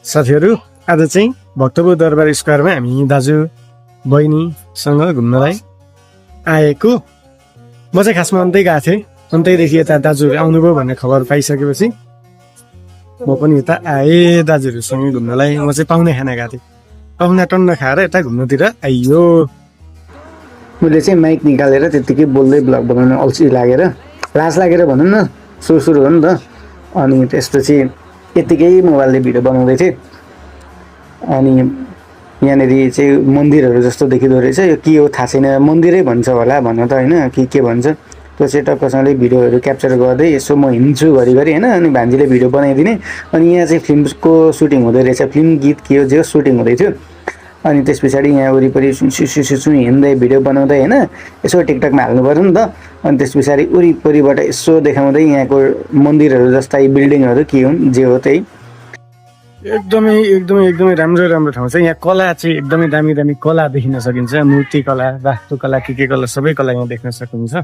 साथीहरू आज चाहिँ भक्तपुर दरबार स्क्वायरमा हामी दाजु बहिनीसँग घुम्नलाई आएको। म चाहिँ खासमा अन्तै गएको थिएँ, अन्तैदेखि यता दाजुहरू आउनुभयो भन्ने खबर पाइसकेपछि म पनि यता आएँ दाजुहरूसँगै घुम्नलाई। म चाहिँ पाहुना खाना गएको थिएँ, पाहुना टन्न खाएर यता घुम्नतिर आइयो। मैले चाहिँ माइक निकालेर त्यत्तिकै बोल्दै ब्लग बनाउन अल्छी लागेर लाज लागेर भनौँ न, सुरु हो नि त। अनि त्यसपछि यत्तिकै मोबाइलले भिडियो बनाउँदै थिएँ। अनि यहाँनिर चाहिँ मन्दिरहरू जस्तो देखिँदो रहेछ। यो के हो थाहा छैन, मन्दिरै भन्छ होला भन्न त होइन, के भन्छ त्यो चाहिँ टक्कसँगले भिडियोहरू क्याप्चर गर्दै यसो म हिँड्छु घरिघरि होइन। अनि भान्जीले भिडियो बनाइदिने। अनि यहाँ चाहिँ फिल्मको सुटिङ हुँदै रहेछ, फिल्म गीत के हो जे सुटिङ हुँदै थियो। अनि त्यस पछाडि यहाँ वरिपरि सुसु हिँड्दै भिडियो बनाउँदै होइन, यसो टिकटकमा हाल्नु पऱ्यो नि त। अनि त्यस पछाडि वरिपरिबाट यसो देखाउँदै यहाँको मन्दिरहरू जस्ता यी बिल्डिङहरू के हुन् जे हो त्यही। एकदमै एकदमै एकदमै राम्रो राम्रो ठाउँ छ। यहाँ कला चाहिँ एकदमै दामी दामी कला देखिन सकिन्छ, मूर्ति कला, वास्तुकला, के कला, सबै कला यहाँ देख्न सकिन्छ।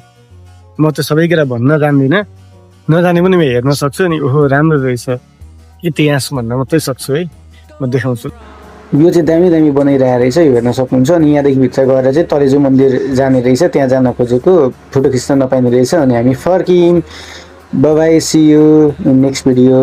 म त सबै कुरा भन्न जान्दिनँ, नजाने पनि म हेर्न सक्छु। अनि ओहो राम्रो रहेछ इतिहास भन्न मात्रै सक्छु है, म देखाउँछु। यो चाहिँ दामी दामी बनाइरहेको रहेछ, यो हेर्न सक्नुहुन्छ। अनि यहाँदेखि भित्र गएर चाहिँ तलेजु मन्दिर जाने रहेछ, त्यहाँ जान खोजेको फोटो खिच्न नपाइने रहेछ। अनि हामी फर्कियौँ। Bye bye, see you in next video.